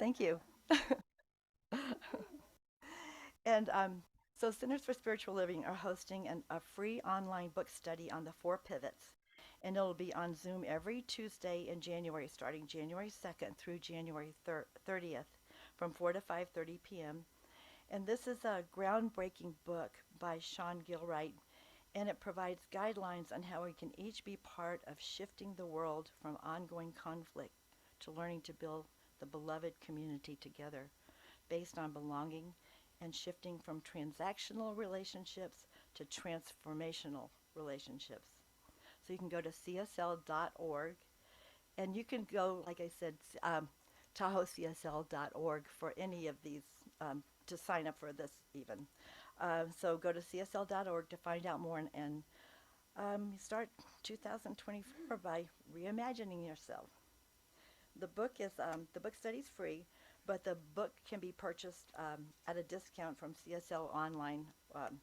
Thank you. And so Centers for Spiritual Living are hosting a free online book study on the four pivots. And it'll be on Zoom every Tuesday in January, starting January 2nd through January 30th from 4 to 5:30 p.m. And this is a groundbreaking book by Sean Gilwright, and it provides guidelines on how we can each be part of shifting the world from ongoing conflict to learning to build the beloved community together based on belonging and shifting from transactional relationships to transformational relationships. So you can go to csl.org, and you can go, like I said, tahoecsl.org for any of these, to sign up for this even. So go to csl.org to find out more, and start 2024 by reimagining yourself. The book study is free, but the book can be purchased at a discount from CSL online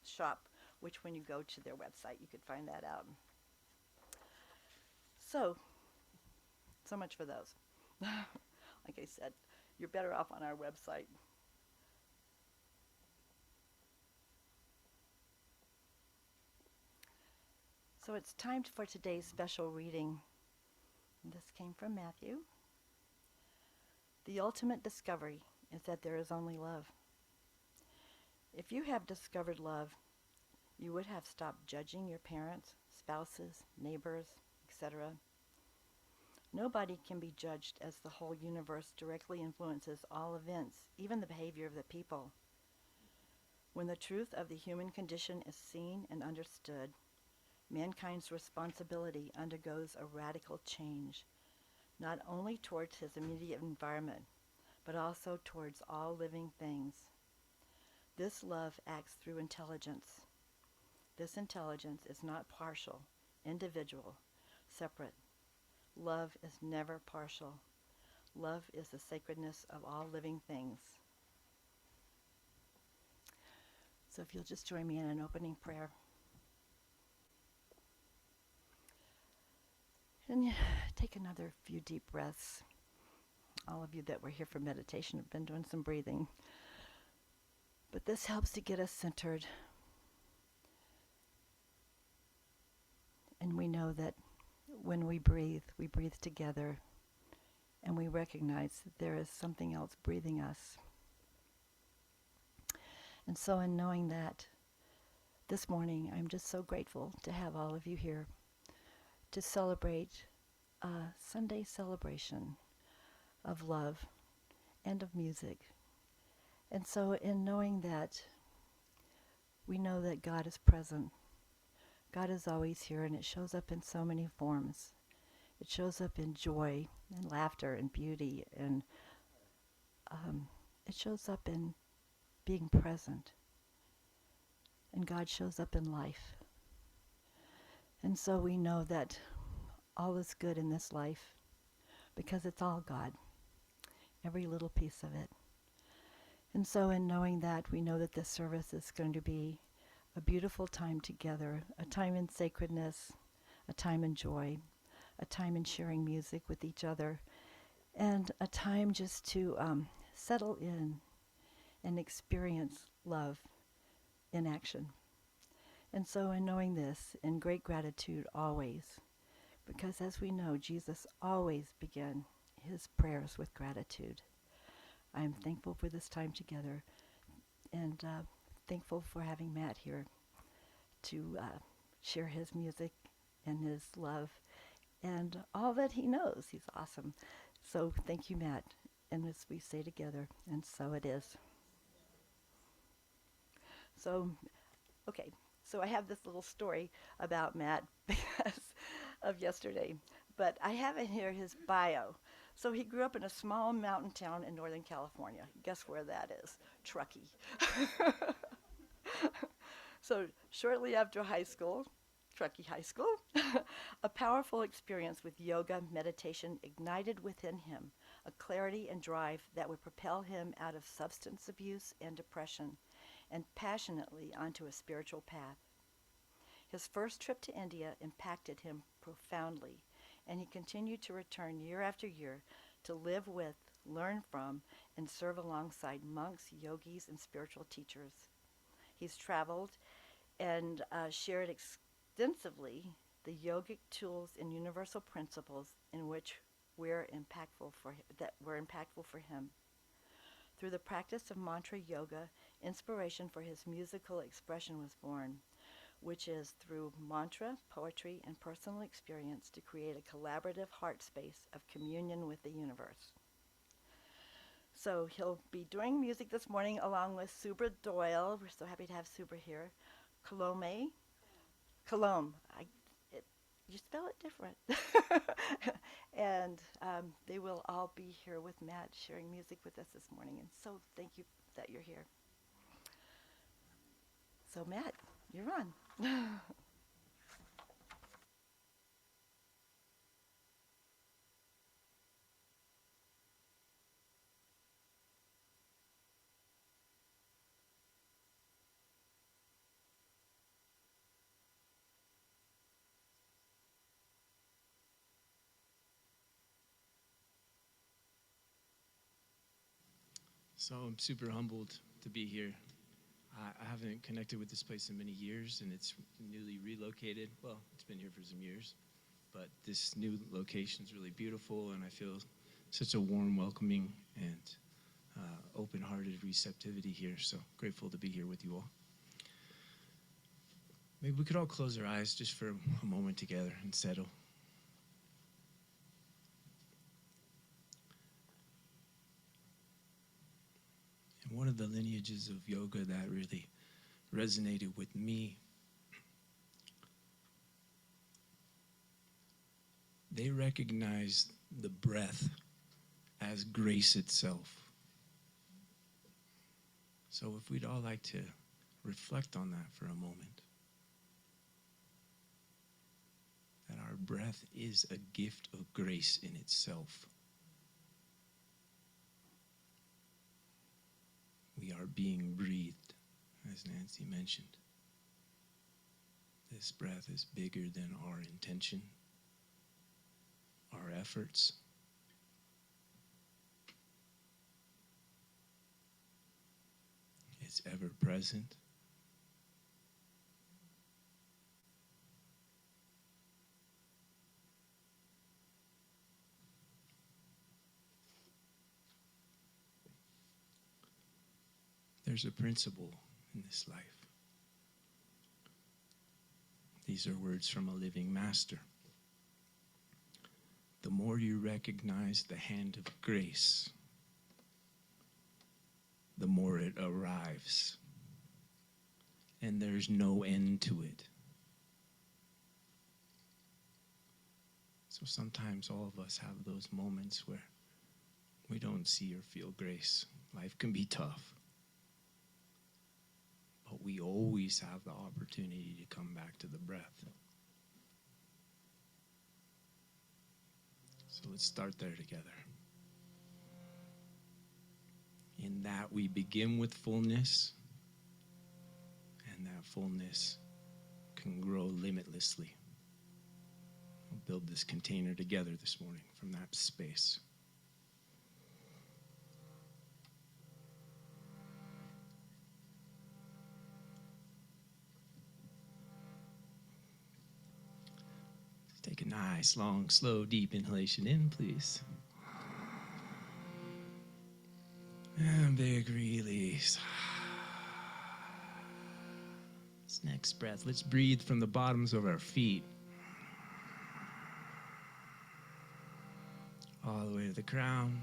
shop, which when you go to their website, you could find that out. So, so much for those. Like I said, you're better off on our website. So it's time for today's special reading. This came from Matthew. The ultimate discovery is that there is only love. If you have discovered love, you would have stopped judging your parents, spouses, neighbors, etc. Nobody can be judged, as the whole universe directly influences all events, even the behavior of the people. When the truth of the human condition is seen and understood, mankind's responsibility undergoes a radical change, not only towards his immediate environment, but also towards all living things. This love acts through intelligence. This intelligence is not partial, individual, separate. Love is never partial. Love is the sacredness of all living things. So if you'll just join me in an opening prayer. And take another few deep breaths. All of you that were here for meditation have been doing some breathing. But this helps to get us centered. And we know that when we breathe together, and we recognize that there is something else breathing us. And so in knowing that, this morning I'm just so grateful to have all of you here to celebrate a Sunday celebration of love and of music. And so in knowing that, we know that God is present. God is always here, and it shows up in so many forms. It shows up in joy and laughter and beauty, and it shows up in being present. And God shows up in life. And so we know that all is good in this life because it's all God, every little piece of it. And so in knowing that, we know that this service is going to be a beautiful time together, a time in sacredness, a time in joy, a time in sharing music with each other, and a time just to settle in and experience love in action. And so in knowing this, in great gratitude always, because as we know, Jesus always began his prayers with gratitude. I am thankful for this time together, and thankful for having Matt here to share his music and his love and all that he knows. He's awesome. So thank you, Matt. And as we say together, and so it is. So, okay. So I have this little story about Matt because of yesterday, but I have in here his bio. So he grew up in a small mountain town in Northern California. Guess where that is? Truckee. So shortly after high school, Truckee High School, a powerful experience with yoga meditation ignited within him a clarity and drive that would propel him out of substance abuse and depression and passionately onto a spiritual path. His first trip to India impacted him profoundly, and he continued to return year after year to live with, learn from, and serve alongside monks, yogis, and spiritual teachers. He's traveled and shared extensively the yogic tools and universal principles in which that were impactful for him. Through the practice of mantra yoga, inspiration for his musical expression was born, which is through mantra, poetry, and personal experience to create a collaborative heart space of communion with the universe. So he'll be doing music this morning along with Subra Doyle. We're so happy to have Subra here. Colombe. Colombe. You spell it different. And they will all be here with Matt sharing music with us this morning. And so thank you that you're here. So Matt, you're on. So I'm super humbled to be here. I haven't connected with this place in many years, and it's newly relocated. Well, it's been here for some years, but this new location is really beautiful, and I feel such a warm, welcoming, and open-hearted receptivity here. So grateful to be here with you all. Maybe we could all close our eyes just for a moment together and settle. And one of the lineages of yoga that really resonated with me, they recognize the breath as grace itself. So if we'd all like to reflect on that for a moment, that our breath is a gift of grace in itself. We are being breathed, as Nancy mentioned. This breath is bigger than our intention, our efforts. It's ever present. There's a principle in this life. These are words from a living master. The more you recognize the hand of grace, the more it arrives. And there's no end to it. So sometimes all of us have those moments where we don't see or feel grace. Life can be tough. But we always have the opportunity to come back to the breath. So let's start there together. In that we begin with fullness, and that fullness can grow limitlessly. We'll build this container together this morning from that space. Take a nice, long, slow, deep inhalation in, please. And big release. This next breath, let's breathe from the bottoms of our feet all the way to the crown,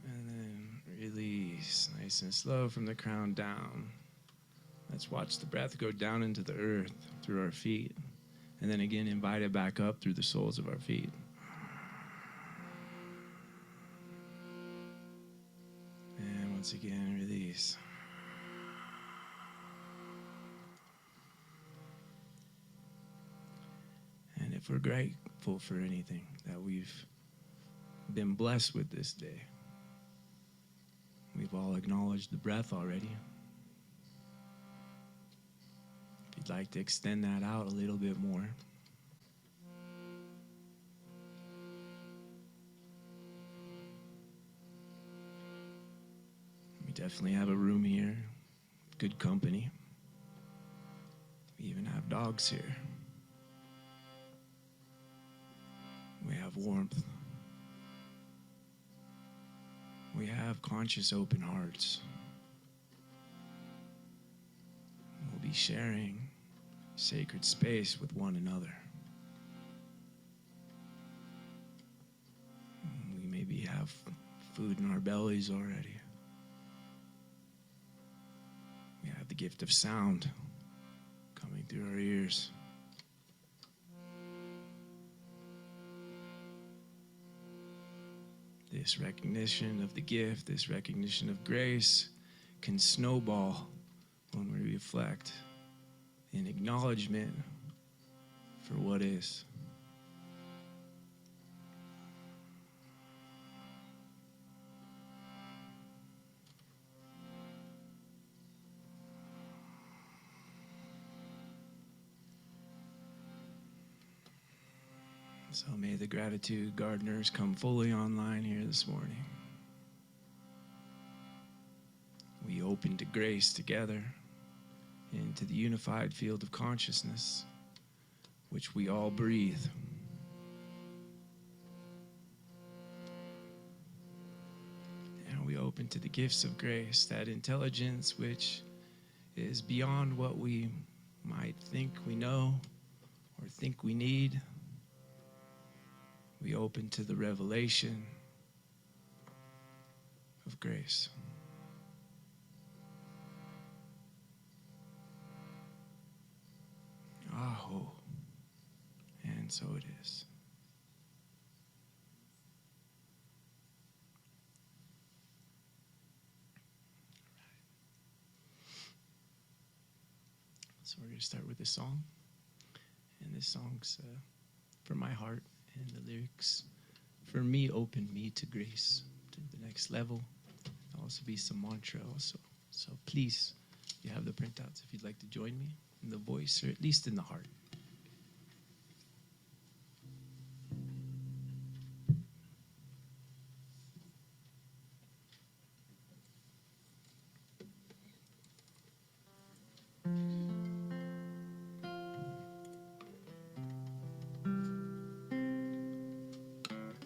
and then release nice and slow from the crown down. Let's watch the breath go down into the earth through our feet. And then again, invite it back up through the soles of our feet. And once again, release. And if we're grateful for anything that we've been blessed with this day, we've all acknowledged the breath already. If you'd like to extend that out a little bit more. definitely have a room here, good company. We even have dogs here. We have warmth. We have conscious, open hearts. We'll be sharing sacred space with one another. We maybe have food in our bellies already. We have the gift of sound coming through our ears. This recognition of the gift, this recognition of grace can snowball when we reflect in acknowledgement for what is. So may the gratitude gardeners come fully online here this morning. We open to grace together into the unified field of consciousness, which we all breathe. And we open to the gifts of grace, that intelligence which is beyond what we might think we know or think we need. We open to the revelation of grace. Aho. And so it is. So we're going to start with a song. And this song's from my heart. And the lyrics, for me, open me to grace, to the next level. There'll also be some mantra also. So please, you have the printouts if you'd like to join me in the voice, or at least in the heart.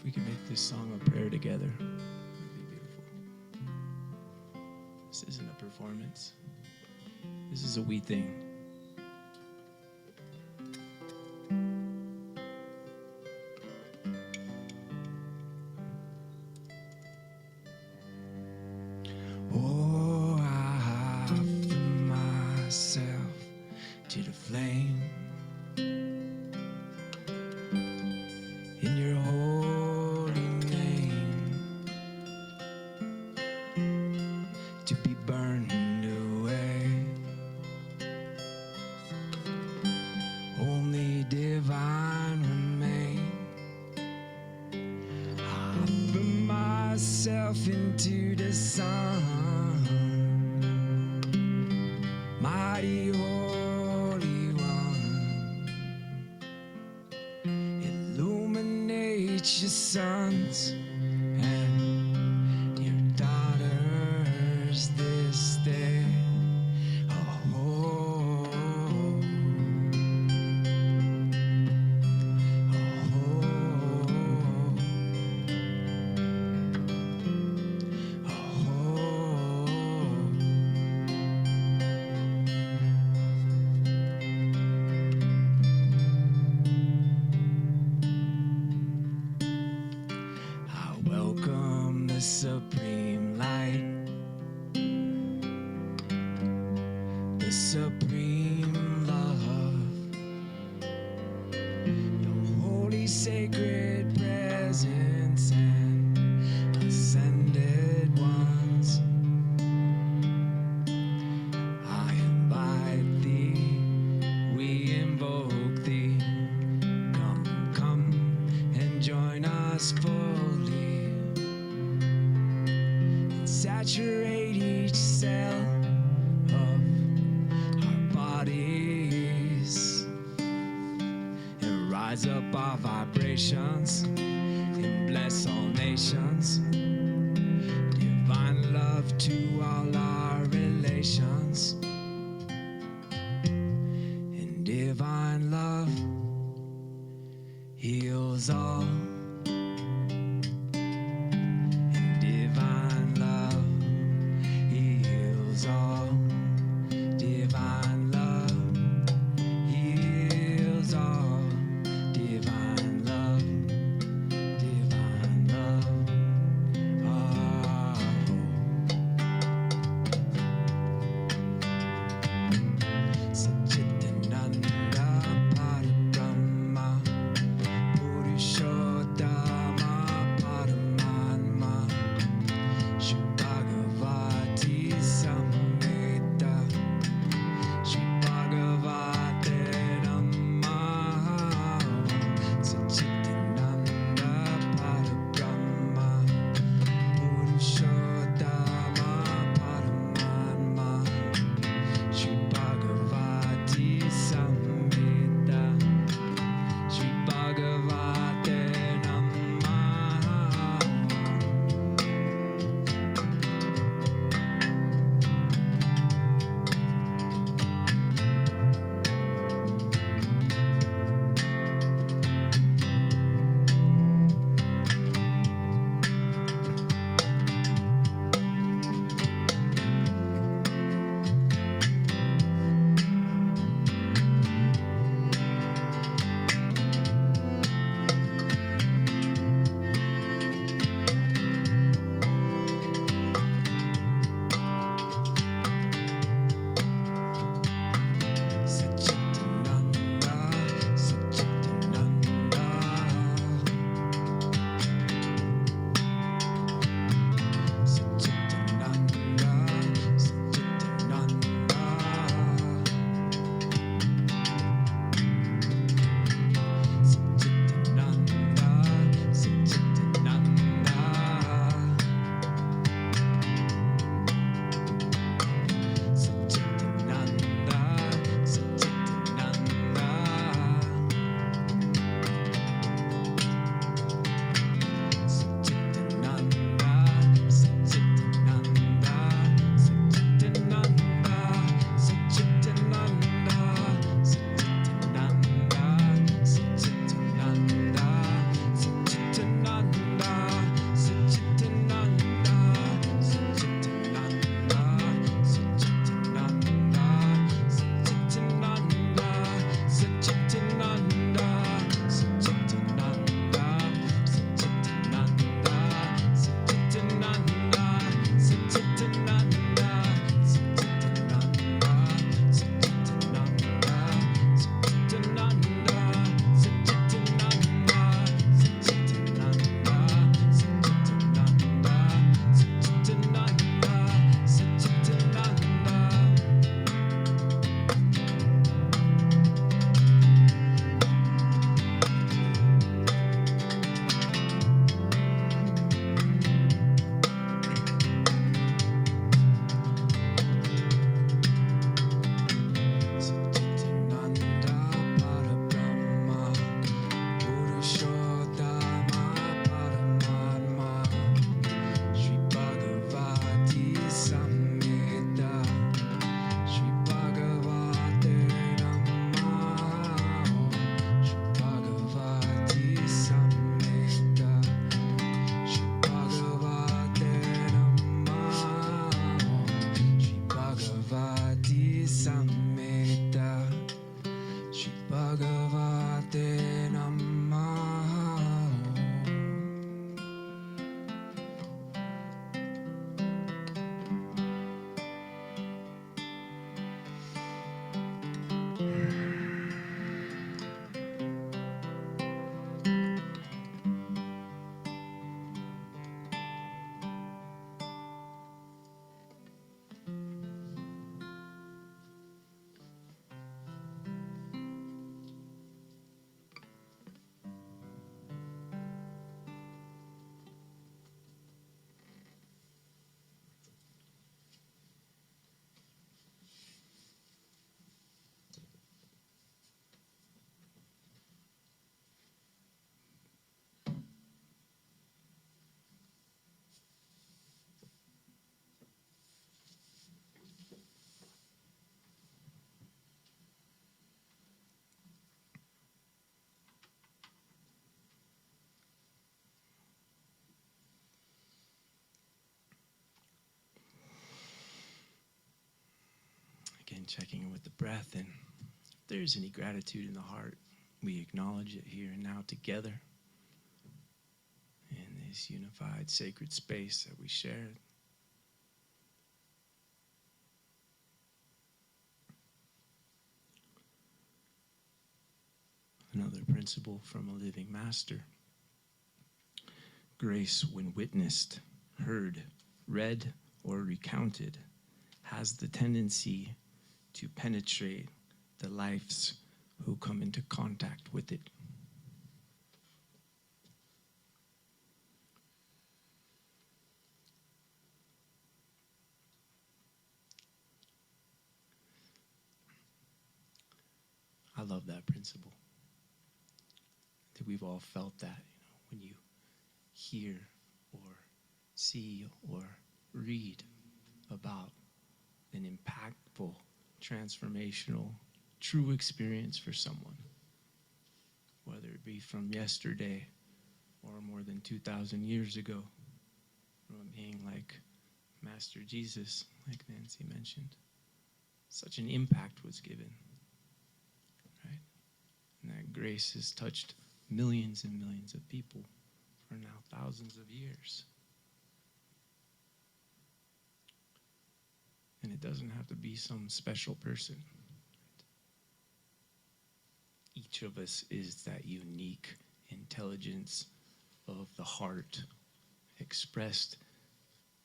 We can make this song a prayer together. It'd be beautiful. This isn't a performance. This is a we thing. Oh, I offer myself to the flame. In your holy name, to be burned away. Only divine remain. I offer myself into the sun. Mighty Holy One, illuminate your sons and your daughters this day. Oh, oh, I welcome the supreme light, the supreme love, your holy sacred presence and ascended ones. I invite thee, we invoke thee. Come, come and join us fully. Saturate each cell of our bodies and rise up our vibrations and bless all nations. Divine love to all and checking in with the breath. And if there's any gratitude in the heart, we acknowledge it here and now together in this unified sacred space that we share. Another principle from a living master. Grace, when witnessed, heard, read, or recounted, has the tendency to penetrate the lives who come into contact with it. I love that principle. I think we've all felt that, when you hear or see or read about an impactful, transformational, true experience for someone, whether it be from yesterday or more than 2,000 years ago, from being like Master Jesus, like Nancy mentioned. Such an impact was given, right? And that grace has touched millions and millions of people for now thousands of years. And it doesn't have to be some special person. Each of us is that unique intelligence of the heart, expressed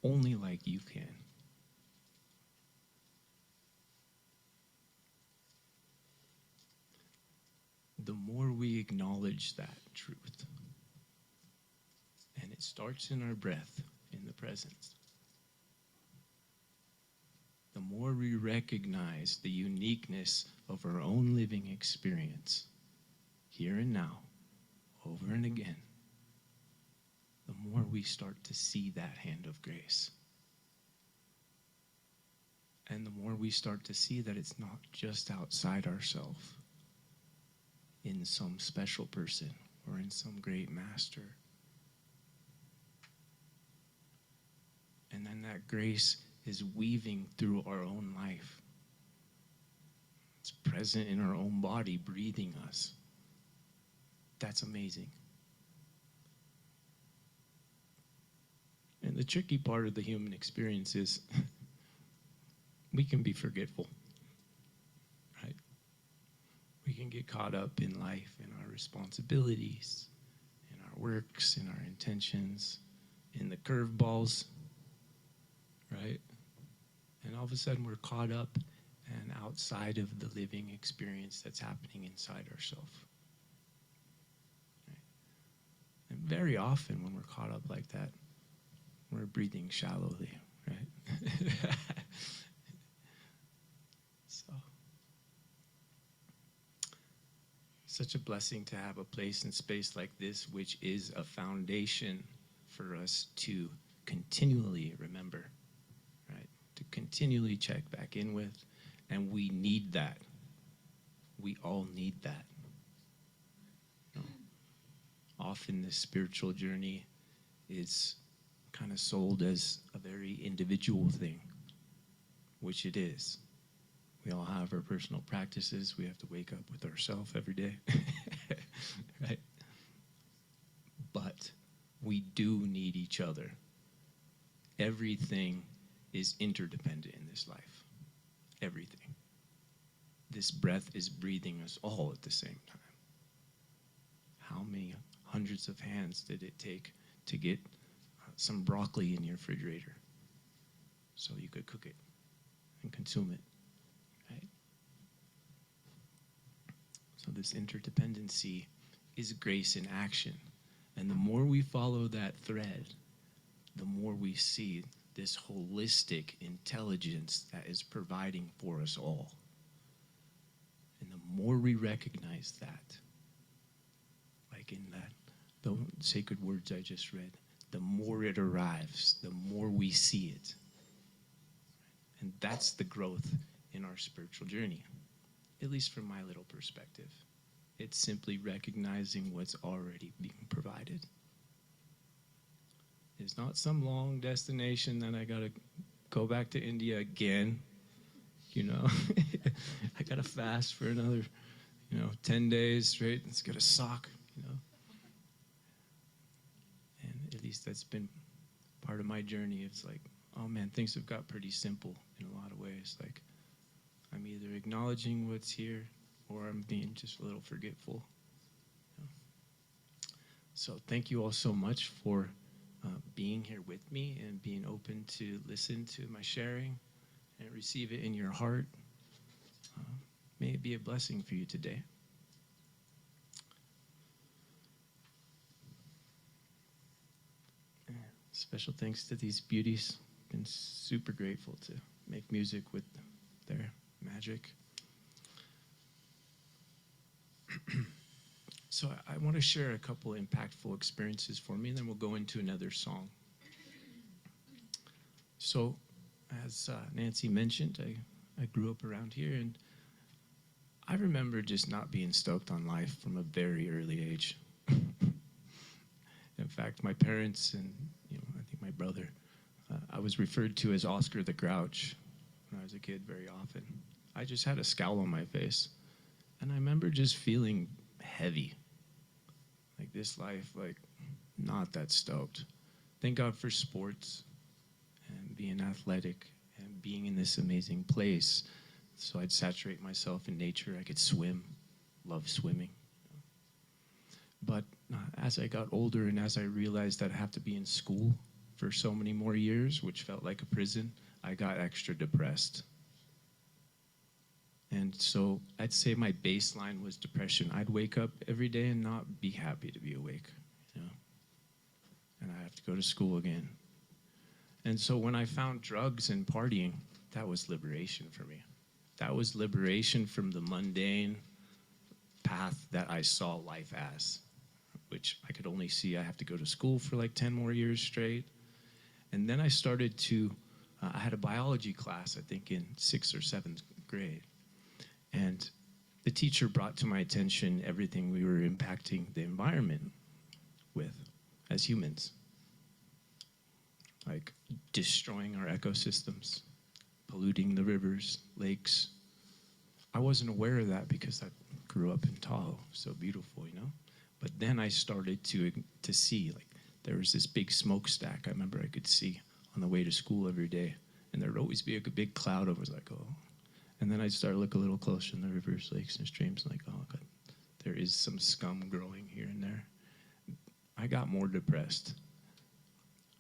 only like you can. The more we acknowledge that truth, and it starts in our breath, in the presence, the more we recognize the uniqueness of our own living experience, here and now, over and again, the more we start to see that hand of grace. And the more we start to see that it's not just outside ourselves, in some special person or in some great master. And then that grace is weaving through our own life. It's present in our own body, breathing us. That's amazing. And the tricky part of the human experience is we can be forgetful, right? We can get caught up in life, in our responsibilities, in our works, in our intentions, in the curveballs, right? And all of a sudden we're caught up and outside of the living experience that's happening inside ourselves. Right? And very often when we're caught up like that, we're breathing shallowly, right? So, such a blessing to have a place and space like this, which is a foundation for us to continually remember, right? To continually check back in with. And we need that. We all need that. You know, often this spiritual journey is kind of sold as a very individual thing, which it is. We all have our personal practices. We have to wake up with ourselves every day, right? But we do need each other. Everything is interdependent in this life. Everything. This breath is breathing us all at the same time. How many hundreds of hands did it take to get some broccoli in your refrigerator so you could cook it and consume it, right? So this interdependency is grace in action. And the more we follow that thread, the more we see this holistic intelligence that is providing for us all. And the more we recognize that, like in the sacred words I just read, the more it arrives, the more we see it. And that's the growth in our spiritual journey, at least from my little perspective. It's simply recognizing what's already being provided. It's not some long destination that I got to go back to India again. you know. I got to fast for another, 10 days straight. Let's get a sock, And at least that's been part of my journey. It's like, oh man, things have got pretty simple in a lot of ways. Like, I'm either acknowledging what's here or I'm being just a little forgetful. So thank you all so much for being here with me and being open to listen to my sharing and receive it in your heart. May it be a blessing for you today. Special thanks to these beauties. Been super grateful to make music with their magic. So I want to share a couple impactful experiences for me, and then we'll go into another song. So as Nancy mentioned, I grew up around here, and I remember just not being stoked on life from a very early age. In fact, my parents and I think my brother, I was referred to as Oscar the Grouch when I was a kid very often. I just had a scowl on my face, and I remember just feeling heavy. Like this life, like not that stoked. Thank God for sports and being athletic and being in this amazing place. So I'd saturate myself in nature. I could swim, love swimming. But as I got older and as I realized that I have to be in school for so many more years, which felt like a prison, I got extra depressed. And so I'd say my baseline was depression. I'd wake up every day and not be happy to be awake, and I have to go to school again. And so when I found drugs and partying, that was liberation for me. That was liberation from the mundane path that I saw life as, which I could only see I have to go to school for like 10 more years straight. And then I started to, I had a biology class, I think in 6th or 7th grade. And the teacher brought to my attention everything we were impacting the environment with as humans. Like destroying our ecosystems, polluting the rivers, lakes. I wasn't aware of that because I grew up in Tahoe, so beautiful, But then I started to see, like, there was this big smokestack I remember I could see on the way to school every day. And there'd always be a big cloud over, like, oh. And then I'd start to look a little closer in the rivers, lakes, and streams, like, oh, God, there is some scum growing here and there. I got more depressed.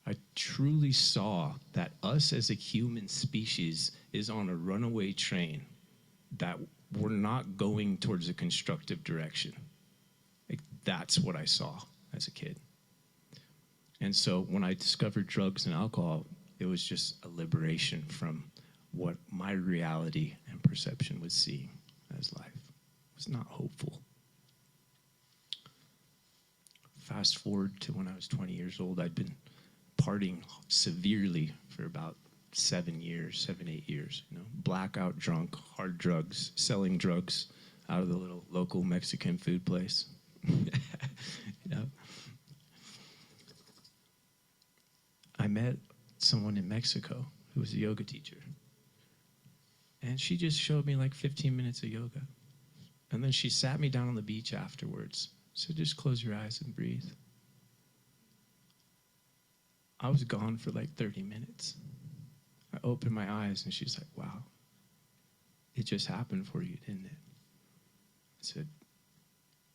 I truly saw that us as a human species is on a runaway train, that we're not going towards a constructive direction. Like, that's what I saw as a kid. And so when I discovered drugs and alcohol, it was just a liberation from what my reality and perception was seeing as life. It was not hopeful. Fast forward to when I was 20 years old, I'd been partying severely for about 7 years, 8 years, blackout drunk, hard drugs, selling drugs out of the little local Mexican food place. I met someone in Mexico who was a yoga teacher. And she just showed me like 15 minutes of yoga. And then she sat me down on the beach afterwards. So just close your eyes and breathe. I was gone for like 30 minutes. I opened my eyes and she's like, wow, it just happened for you, didn't it? I said,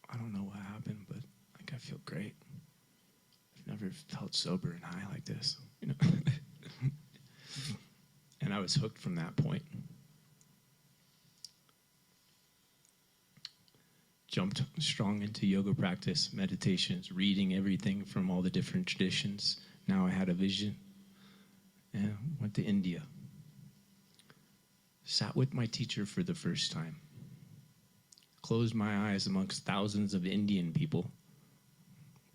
I don't know what happened, but like I feel great. I've never felt sober and high like this, And I was hooked from that point. Jumped strong into yoga practice, meditations, reading everything from all the different traditions. Now I had a vision and went to India. Sat with my teacher for the first time. Closed my eyes amongst thousands of Indian people,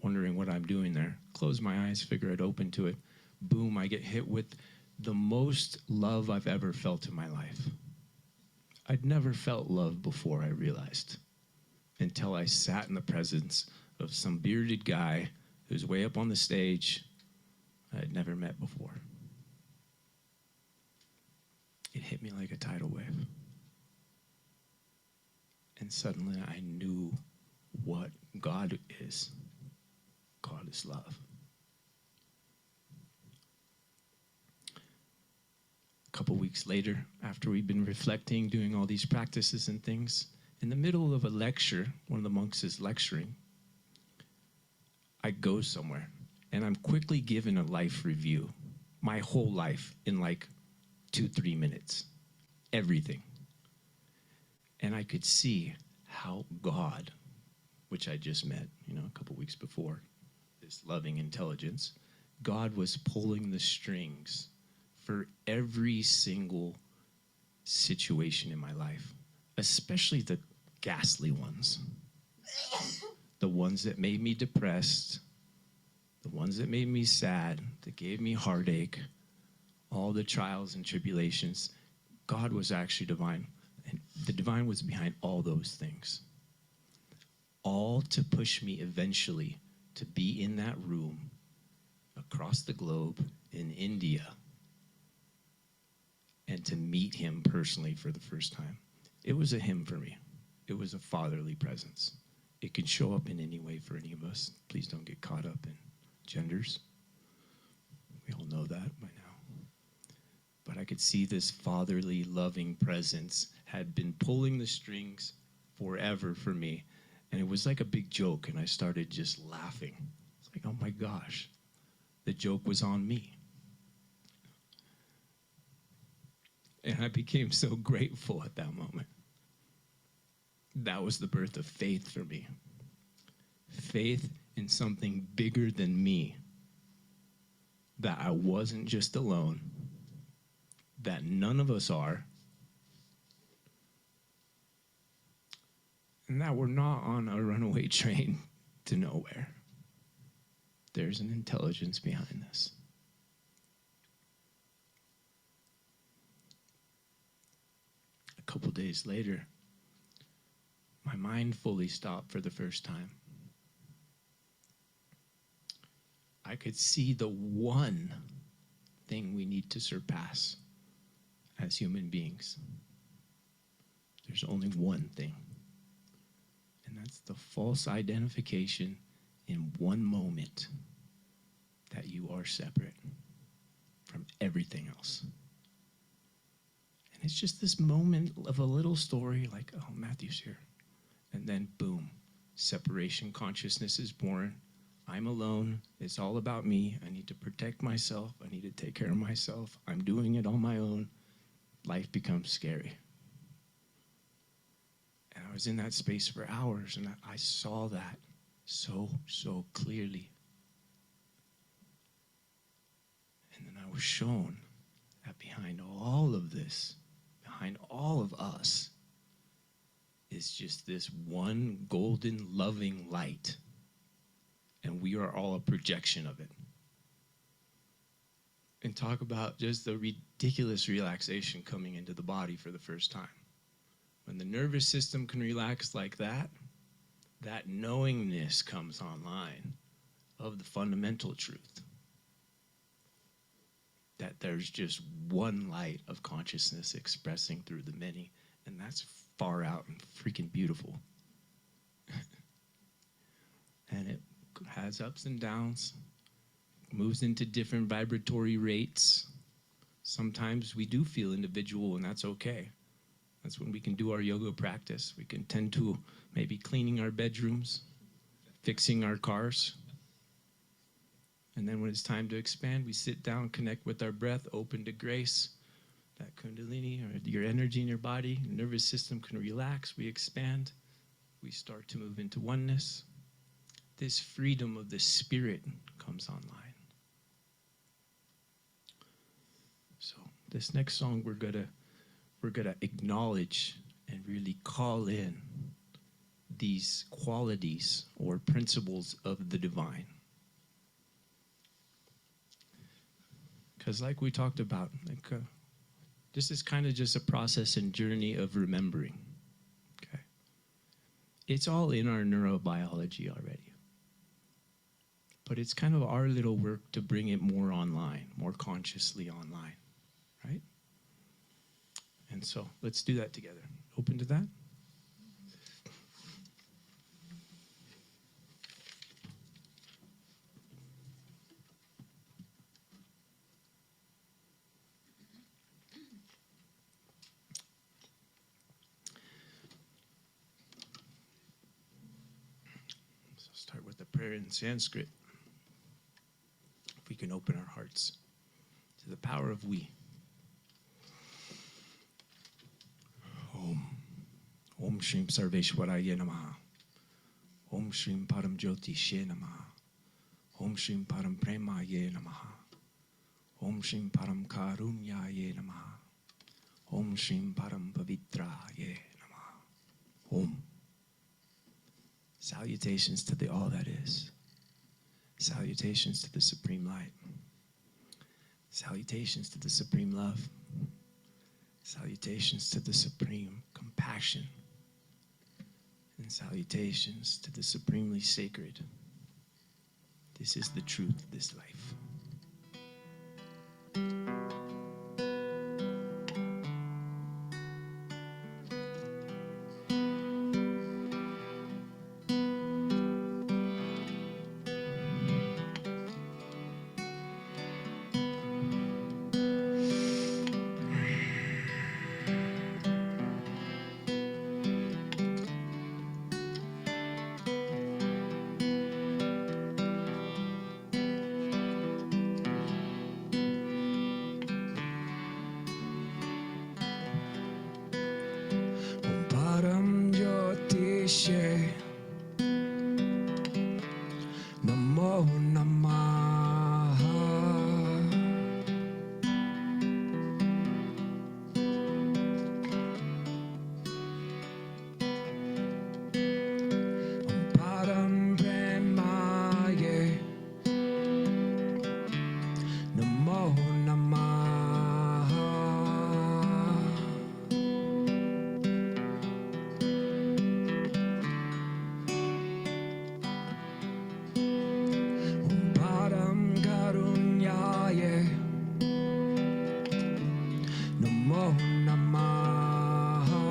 wondering what I'm doing there. Closed my eyes, figure I'd open to it. Boom, I get hit with the most love I've ever felt in my life. I'd never felt love before, I realized, until I sat in the presence of some bearded guy who's way up on the stage I had never met before. It hit me me like a tidal wave. And suddenly I knew what God is. God is love. A couple weeks later, after we'd been reflecting, doing all these practices and things, in the middle of a lecture, one of the monks is lecturing, I go somewhere, and I'm quickly given a life review. My whole life in like 2-3 minutes. Everything. And I could see how God, which I just met, a couple weeks before, this loving intelligence, God was pulling the strings for every single situation in my life, especially the ghastly ones, the ones that made me depressed, the ones that made me sad, that gave me heartache, all the trials and tribulations. God was actually divine, and the divine was behind all those things, all to push me eventually to be in that room across the globe in India and to meet him personally for the first time. It was a him for me. It was a fatherly presence. It can show up in any way for any of us. Please don't get caught up in genders. We all know that by now. But I could see this fatherly, loving presence had been pulling the strings forever for me. And it was like a big joke, and I started just laughing. It's like, oh my gosh, the joke was on me. And I became so grateful at that moment. That was the birth of faith for me. Faith in something bigger than me. That I wasn't just alone. That none of us are. And that we're not on a runaway train to nowhere. There's an intelligence behind this. A couple days later, my mind fully stopped for the first time. I could see the one thing we need to surpass as human beings. There's only one thing. And that's the false identification in one moment that you are separate from everything else. And it's just this moment of a little story like, oh, Matthew's here. And then boom, separation consciousness is born. I'm alone. It's all about me. I need to protect myself. I need to take care of myself. I'm doing it on my own. Life becomes scary. And I was in that space for hours, and I saw that so clearly. And then I was shown that behind all of this, behind all of us, is just this one golden, loving light. And we are all a projection of it. And talk about just the ridiculous relaxation coming into the body for the first time. When the nervous system can relax like that, that knowingness comes online of the fundamental truth. That there's just one light of consciousness expressing through the many, and that's far out and freaking beautiful. And it has ups and downs, moves into different vibratory rates. Sometimes we do feel individual, and that's okay. That's when we can do our yoga practice. We can tend to maybe cleaning our bedrooms, fixing our cars. And then when it's time to expand, we sit down, connect with our breath, open to grace. That kundalini, or your energy in your body, nervous system can relax. We expand. We start to move into oneness. This freedom of the spirit comes online. So this next song, we're gonna acknowledge and really call in these qualities or principles of the divine. Because like we talked about, this is kind of just a process and journey of remembering. Okay, it's all in our neurobiology already. But it's kind of our little work to bring it more online, more consciously online, right? And so let's do that together. Open to that? So start with a prayer in Sanskrit. If we can open our hearts to the power of we. Om Shrim Sarveshwaraya Namaha. Om Shrim Param Jyotishe Namaha. Om Shrim Param Premaye Namaha. Om Shrim Param Karunyaye Namaha. Om Shrim Param Pavitraye Namaha. Om. Salutations to the all that is. Salutations to the supreme light. Salutations to the supreme love. Salutations to the supreme compassion. And salutations to the supremely sacred. This is the truth of this life. Param Jyotishe Namo Namaha. Param Premaye Namo Namaha. Param Karunyaye Namo Namaha.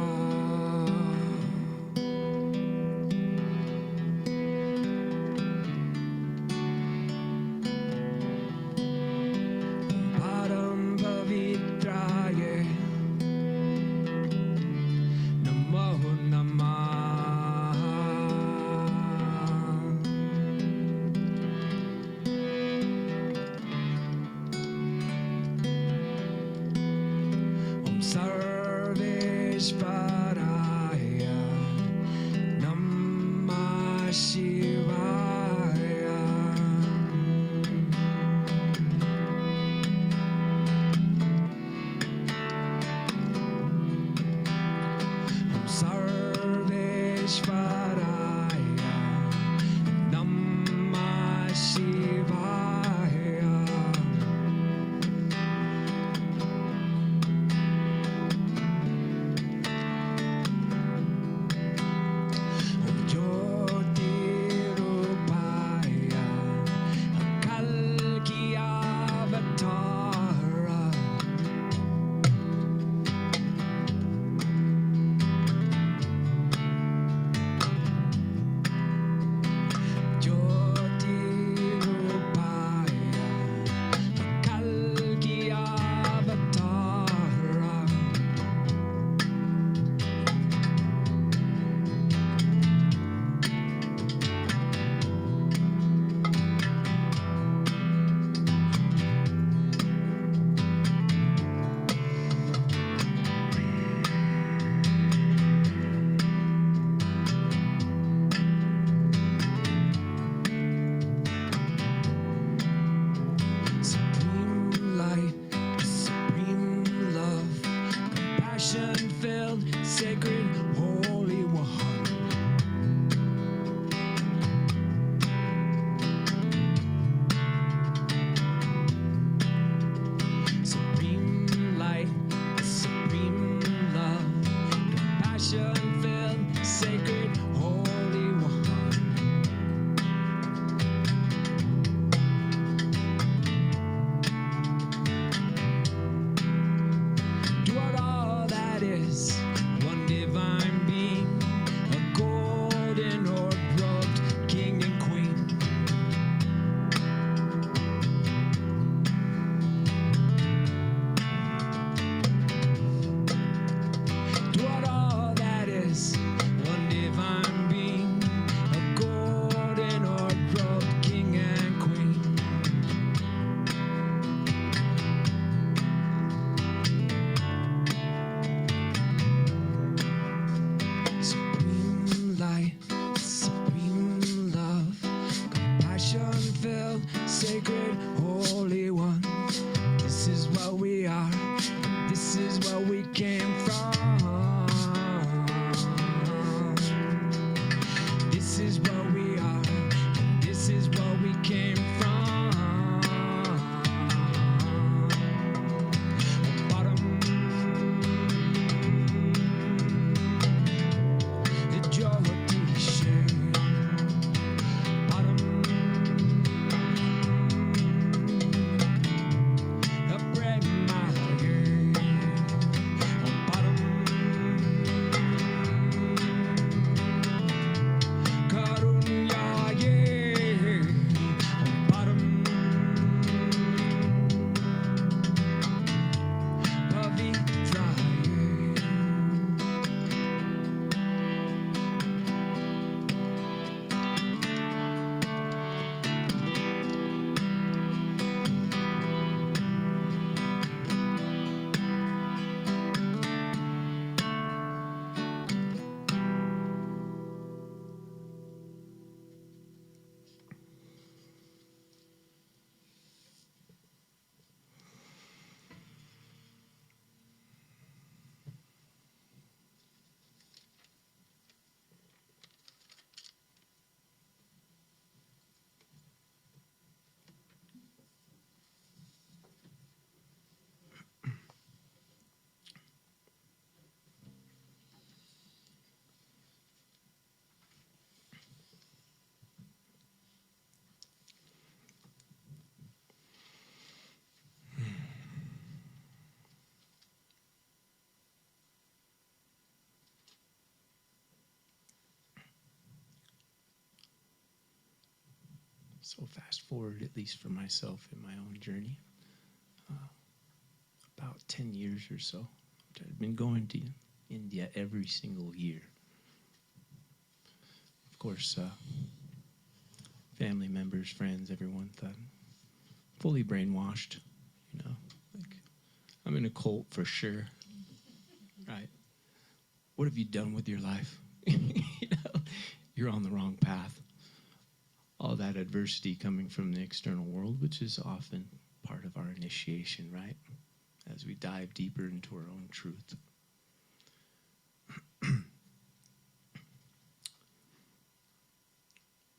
So fast forward, at least for myself in my own journey, about 10 years or so. I've been going to India every single year. Of course, family members, friends, everyone thought fully brainwashed, like I'm in a cult for sure, right? What have you done with your life? You're on the wrong path. All that adversity coming from the external world, which is often part of our initiation, right? As we dive deeper into our own truth.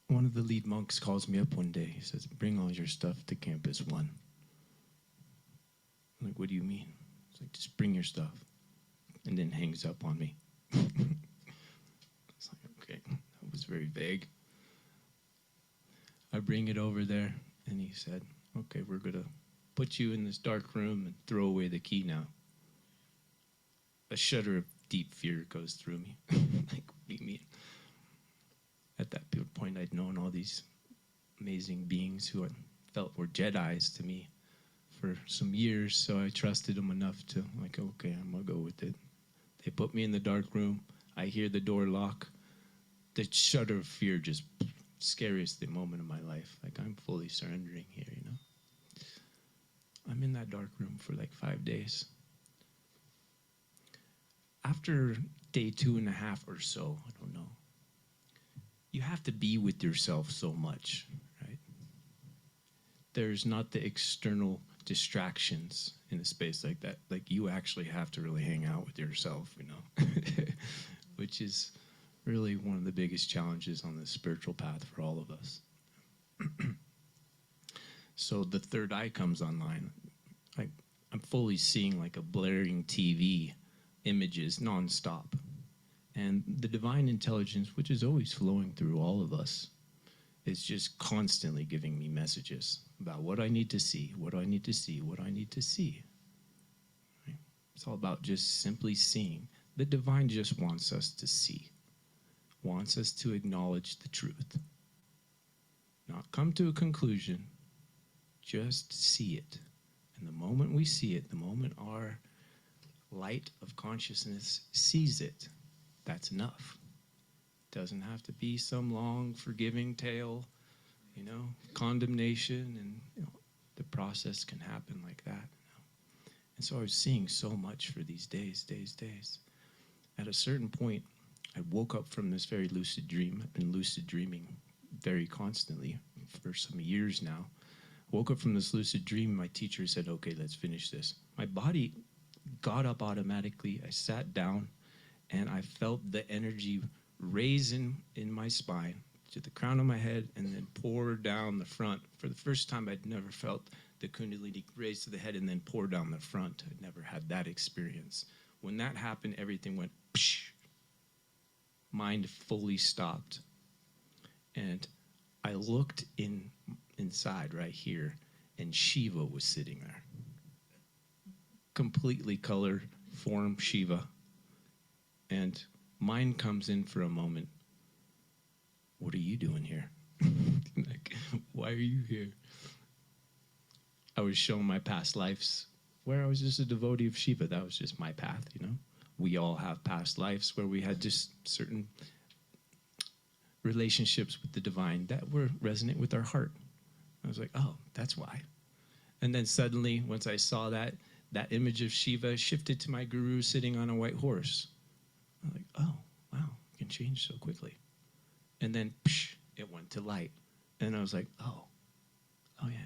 One of the lead monks calls me up one day. He says, bring all your stuff to Campus 1. I'm like, what do you mean? He's like, just bring your stuff. And then hangs up on me. I was like, okay, that was very vague. I bring it over there, and he said, okay, we're going to put you in this dark room and throw away the key now. A shudder of deep fear goes through me. Like, what do you mean? At that point, I'd known all these amazing beings who I felt were Jedis to me for some years, so I trusted them enough to, like, okay, I'm going to go with it. They put me in the dark room. I hear the door lock. The shudder of fear just scariest the moment of my life. Like, I'm fully surrendering here, I'm in that dark room for like 5 days. After day 2.5 or so, I don't know, you have to be with yourself so much, right? There's not the external distractions in a space like that. Like, you actually have to really hang out with yourself, which is really one of the biggest challenges on the spiritual path for all of us. So the third eye comes online. I'm fully seeing like a blaring TV, images nonstop. And the divine intelligence, which is always flowing through all of us, is just constantly giving me messages about what I need to see, what I need to see, what I need to see. Right? It's all about just simply seeing. The divine just wants us to see, wants us to acknowledge the truth. Not come to a conclusion, just see it. And the moment we see it, the moment our light of consciousness sees it, that's enough. Doesn't have to be some long, forgiving tale, condemnation, and the process can happen like that. And so I was seeing so much for these days. At a certain point, I woke up from this very lucid dream. I've been lucid dreaming very constantly for some years now. Woke up from this lucid dream. My teacher said, okay, let's finish this. My body got up automatically. I sat down, and I felt the energy raise in my spine to the crown of my head and then pour down the front. For the first time, I'd never felt the kundalini raise to the head and then pour down the front. I'd never had that experience. When that happened, everything went psh. Mind fully stopped. And I looked inside right here, and Shiva was sitting there. Completely color, form Shiva. And mind comes in for a moment. What are you doing here? Like, why are you here? I was shown my past lives where I was just a devotee of Shiva. That was just my path, We all have past lives where we had just certain relationships with the divine that were resonant with our heart. I was like, oh, that's why. And then suddenly, once I saw that image of Shiva shifted to my guru sitting on a white horse. I was like, oh, wow, it can change so quickly. And then it went to light. And I was like, oh yeah,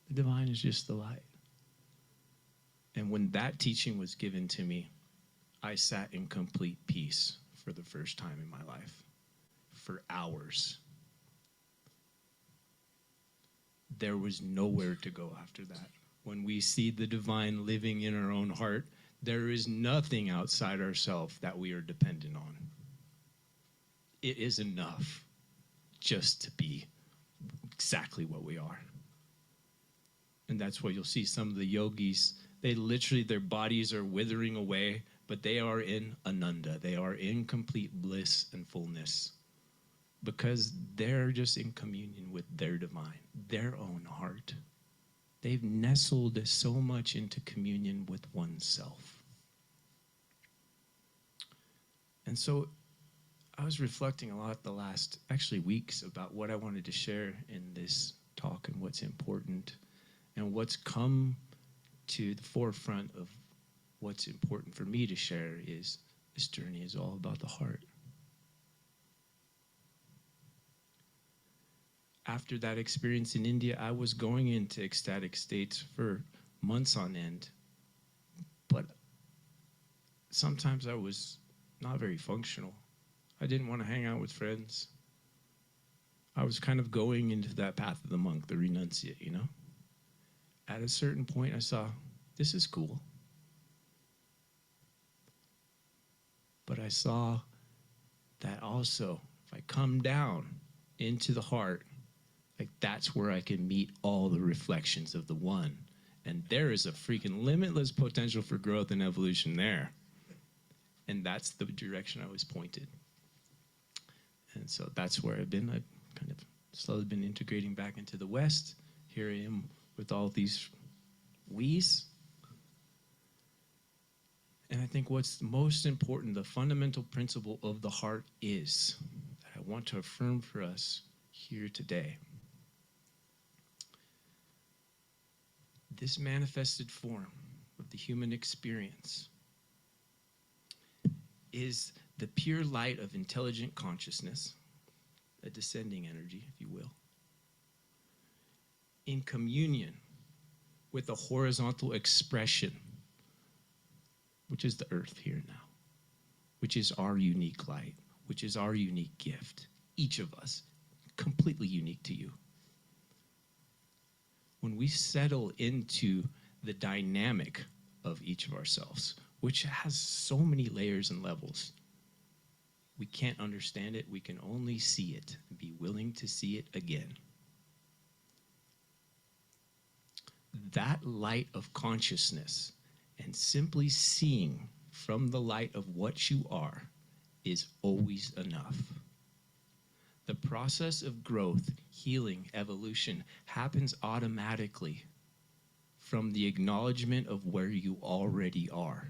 the divine is just the light. And when that teaching was given to me, I sat in complete peace for the first time in my life for hours. There was nowhere to go after that. When we see the divine living in our own heart, there is nothing outside ourselves that we are dependent on. It is enough just to be exactly what we are. And that's why you'll see some of the yogis, they literally, their bodies are withering away, but they are in ananda. They are in complete bliss and fullness. because they're just in communion with their divine, their own heart. They've nestled so much into communion with oneself. And so I was reflecting a lot the last, actually, weeks about what I wanted to share in this talk and what's important. And what's come to the forefront of what's important for me to share is this journey is all about the heart. After that experience in India, I was going into ecstatic states for months on end. But sometimes I was not very functional. I didn't want to hang out with friends. I was kind of going into that path of the monk, the renunciate, you know? At a certain point, I saw, this is cool. But I saw that also, if I come down into the heart, like that's where I can meet all the reflections of the one. And there is a freaking limitless potential for growth and evolution there. And that's the direction I was pointed. And so that's where I've been. I've kind of slowly been integrating back into the West. Here I am with all these we's. And I think what's most important, the fundamental principle of the heart is that I want to affirm for us here today. This manifested form of the human experience is the pure light of intelligent consciousness, a descending energy, if you will, in communion with the horizontal expression, which is the earth here now, which is our unique light, which is our unique gift, each of us, completely unique to you. When we settle into the dynamic of each of ourselves, which has so many layers and levels, we can't understand it. We can only see it and be willing to see it again. That light of consciousness and simply seeing from the light of what you are is always enough. The process of growth, healing, evolution happens automatically from the acknowledgement of where you already are.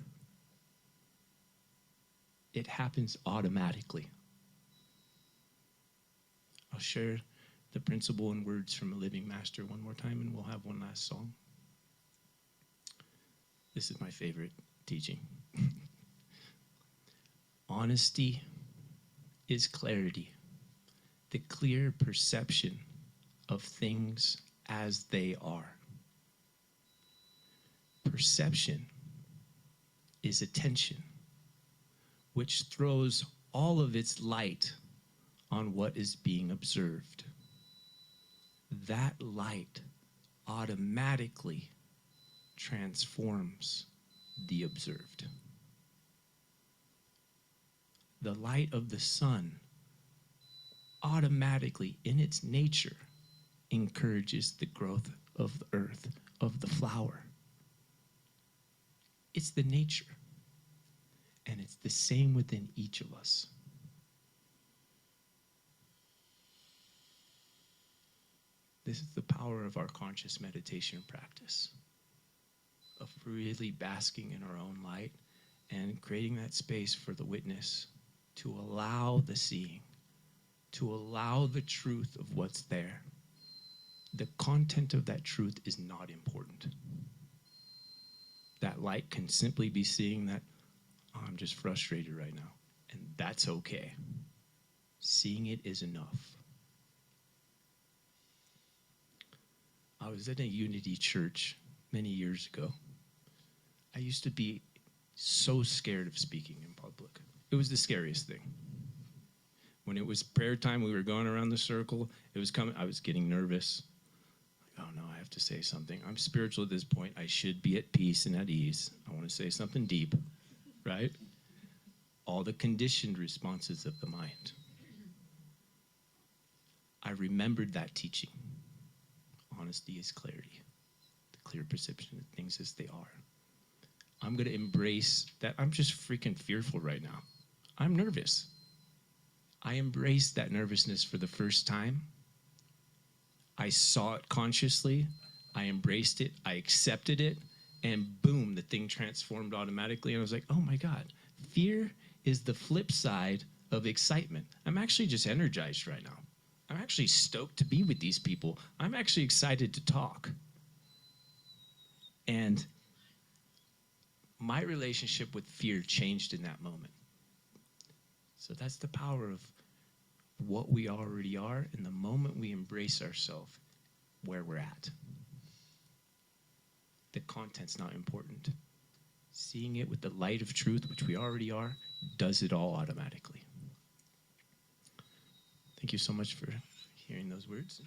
It happens automatically. I'll share the principle and words from a living master one more time, and we'll have one last song. This is my favorite teaching. Honesty is clarity, the clear perception of things as they are. Perception is attention, which throws all of its light on what is being observed. That light automatically transforms the observed. The light of the sun automatically, in its nature, encourages the growth of the earth, of the flower. It's the nature. And it's the same within each of us. This is the power of our conscious meditation practice, of really basking in our own light and creating that space for the witness to allow the seeing, to allow the truth of what's there. The content of that truth is not important. That light can simply be seeing that, oh, I'm just frustrated right now, and that's okay. Seeing it is enough. I was at a Unity church many years ago. I used to be so scared of speaking in public. It was the scariest thing. When it was prayer time, we were going around the circle. It was coming. I was getting nervous. Oh no, I have to say something. I'm spiritual at this point. I should be at peace and at ease. I want to say something deep, right? All the conditioned responses of the mind. I remembered that teaching. Honesty is clarity, the clear perception of things as they are. I'm going to embrace that. I'm just freaking fearful right now. I'm nervous. I embraced that nervousness for the first time. I saw it consciously. I embraced it. I accepted it. And boom, the thing transformed automatically. And I was like, oh my God, fear is the flip side of excitement. I'm actually just energized right now. I'm actually stoked to be with these people. I'm actually excited to talk. And my relationship with fear changed in that moment. So that's the power of what we already are in the moment we embrace ourselves where we're at. The content's not important. Seeing it with the light of truth, which we already are, does it all automatically. Thank you so much for hearing those words.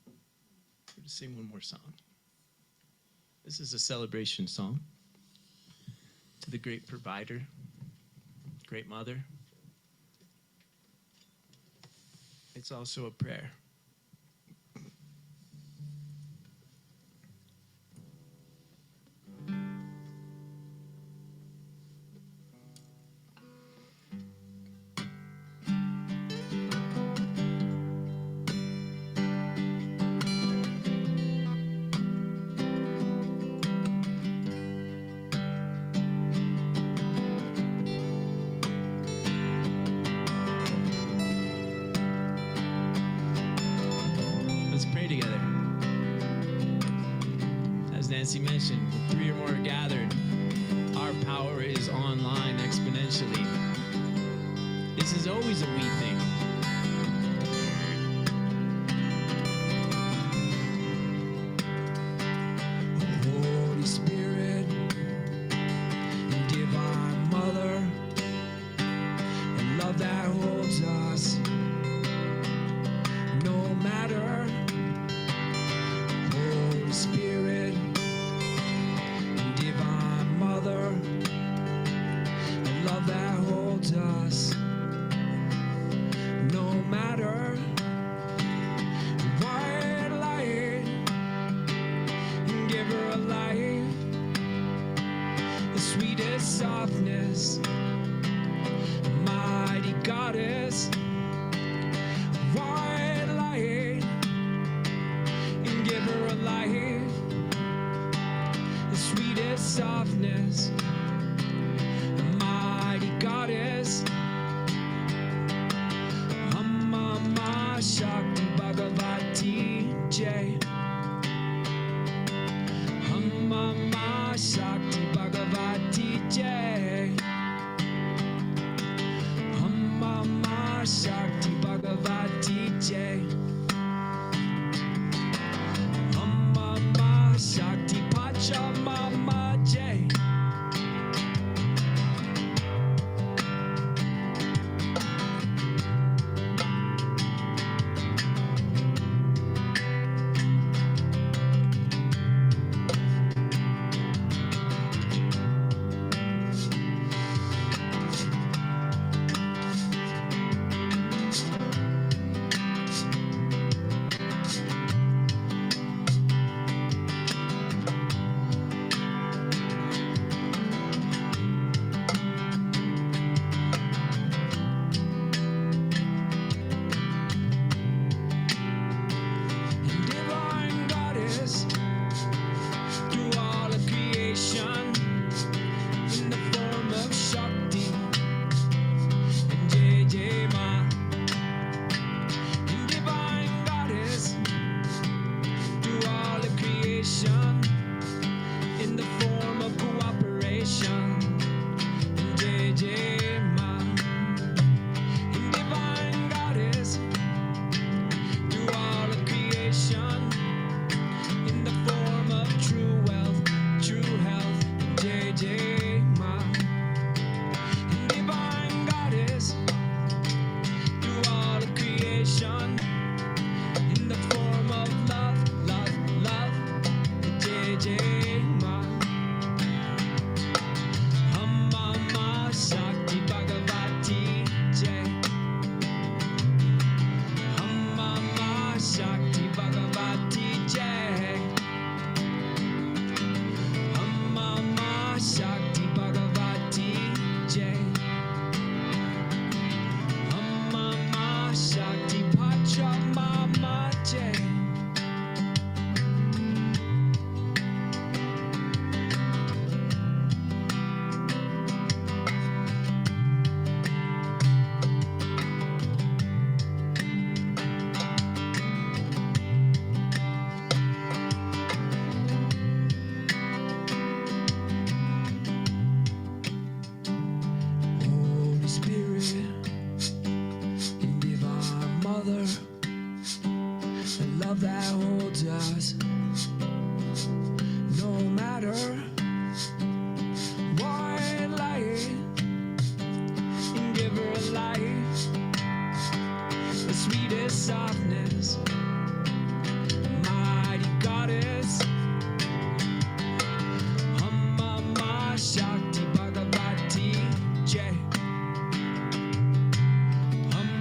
We're going to sing one more song. This is a celebration song to the great provider, great mother. It's also a prayer. Let's pray together. As Nancy mentioned, with 3 or more gathered, our power is online exponentially. This is always a we thing. Holy Spirit and Divine Mother, and love that holds us no matter. Holy Spirit and Divine Mother, and love that holds us no matter. White light, and give her a life, the sweetest softness, mighty goddess. White light, and give her a life, the sweetest softness, mighty goddess. Mama Shakti Bhagavati Jai. Mama Shakti Bhagavati Jai. Mama Shakti Bhagavati Jai. Mama Shakti Pacha Mama Jai. water, white light, and give her a life, the sweetest softness, mighty goddess. Mama Shakti Bhagavati Jai.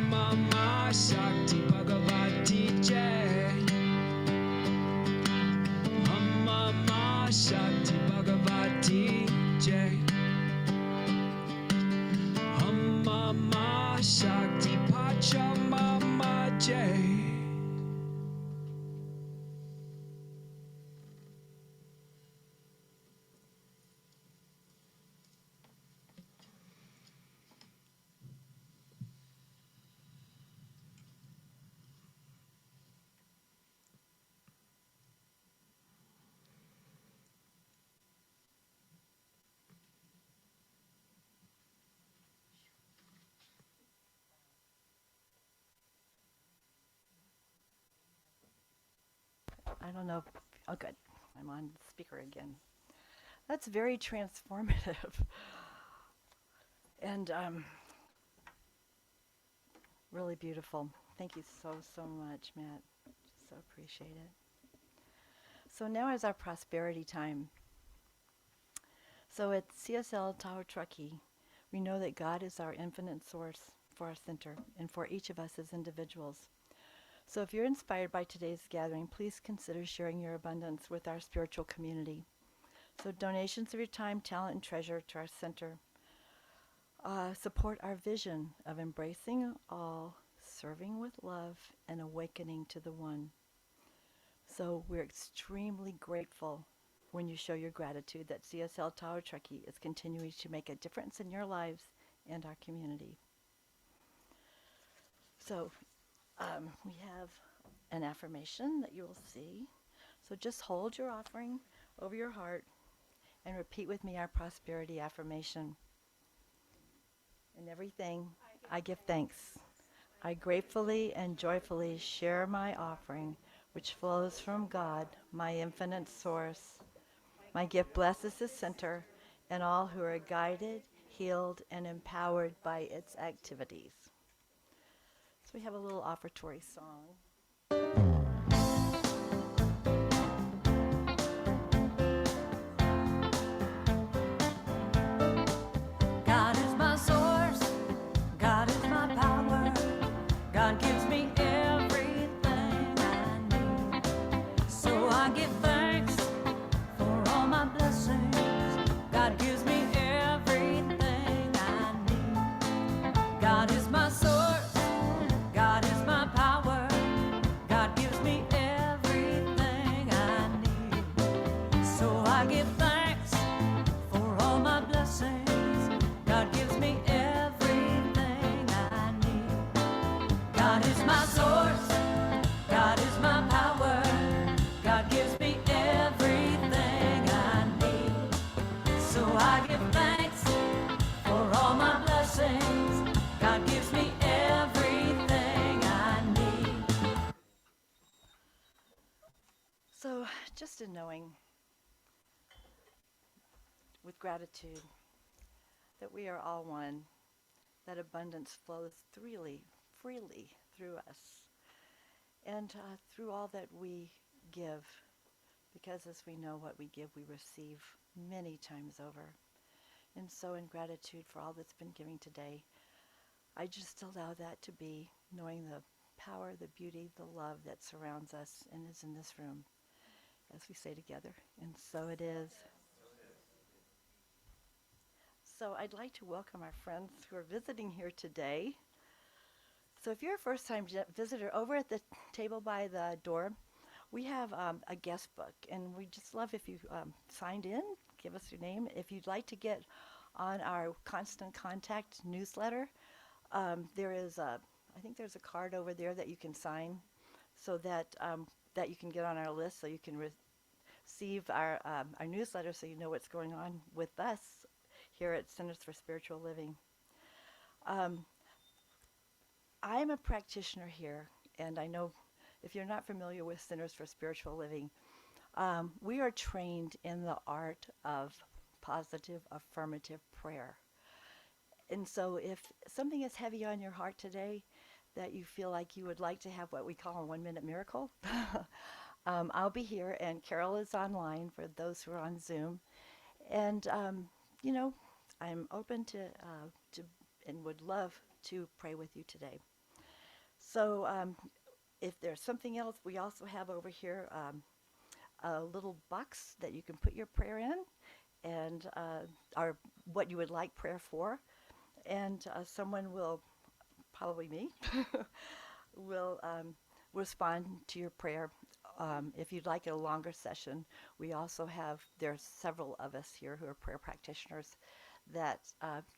Mama Shakti Bhagavati Jai. Mama Shakti Bhagavati Jai. Mama Shakti Pachamama Jai. I don't know. Oh, good. I'm on speaker again. That's very transformative. And really beautiful. Thank you so, so much, Matt. Just so appreciate it. So now is our prosperity time. So at CSL Tahoe-Truckee, we know that God is our infinite source for our center and for each of us as individuals. So if you're inspired by today's gathering, please consider sharing your abundance with our spiritual community. So donations of your time, talent, and treasure to our center support our vision of embracing all, serving with love, and awakening to the one. So we're extremely grateful when you show your gratitude that CSL Tahoe-Truckee is continuing to make a difference in your lives and our community. So we have an affirmation that you will see. So just hold your offering over your heart and repeat with me our prosperity affirmation. In everything, I give thanks. I gratefully and joyfully share my offering, which flows from God, my infinite source. My gift blesses the center and all who are guided, healed, and empowered by its activities. So we have a little offertory song. God is my source, God is my power, God gives me everything I need. So I give thanks for all my blessings, God gives me everything I need. God is my source, God is my power, God gives me everything I need. So I give thanks for all my blessings. God gives me everything I need. God is my source. God is my power. God gives me everything I need. So I give thanks for all my blessings. God gives me everything I need. So just in knowing with gratitude that we are all one, that abundance flows freely through us and through all that we give, because as we know, what we give we receive many times over. And so in gratitude for all that's been given today, I just allow that to be, knowing the power, the beauty, the love that surrounds us and is in this room, as we say together, and so it is. So I'd like to welcome our friends who are visiting here today. So if you're a first-time visitor, over at the table by the door, we have a guest book, and we just love if you signed in, give us your name. If you'd like to get on our Constant Contact newsletter, there is I think there's a card over there that you can sign, so that that you can get on our list, so you can receive our newsletter, so you know what's going on with us here at Centers for Spiritual Living. I'm a practitioner here, and I know if you're not familiar with Centers for Spiritual Living, We are trained in the art of positive affirmative prayer. And so if something is heavy on your heart today that you feel like you would like to have what we call a 1 minute miracle, I'll be here and Carol is online for those who are on Zoom. And, you know, I'm open to and would love to pray with you today. So if there's something else, we also have over here a little box that you can put your prayer in and or what you would like prayer for. And someone will, probably me, will respond to your prayer. If you'd like a longer session, we also have, there's several of us here who are prayer practitioners that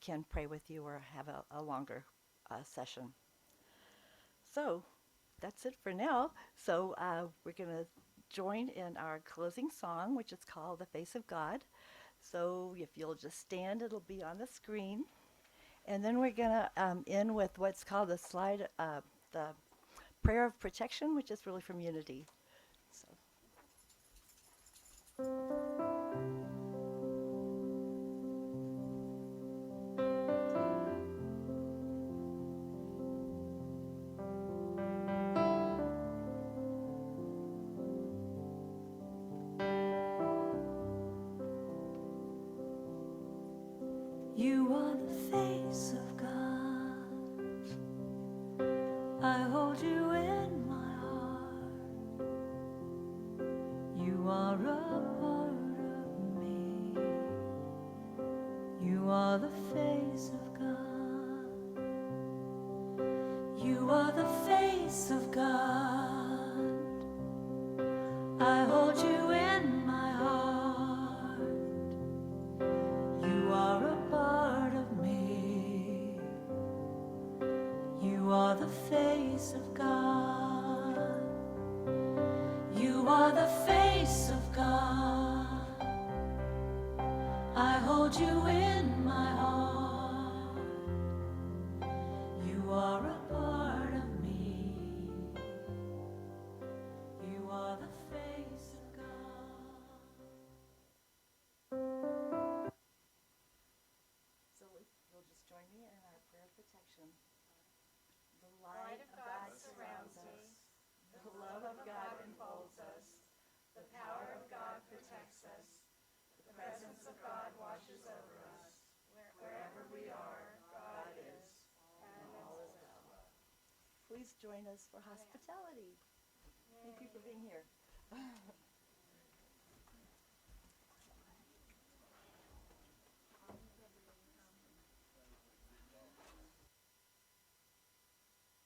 can pray with you or have a longer session. So that's it for now. So we're going to join in our closing song, which is called The Face of God. So if you'll just stand, it'll be on the screen. And then we're going to end with what's called the prayer of protection, which is really from Unity. So. You are the face of God. I hold you in my heart. You are a part of me. You are the face of God. You are the face of God. I hold you in my heart. You are a part of me. You are the face of God. You are the face of God. I hold you in my heart. You are a part of me. You are the face of God. So you'll just join me in our prayer of protection. The light of God surrounds us. The love of God enfolds us. The power of God protects us. The presence of God watches over us. Wherever we are, God is, and all is well. Please join us for hospitality. Thank you for being here.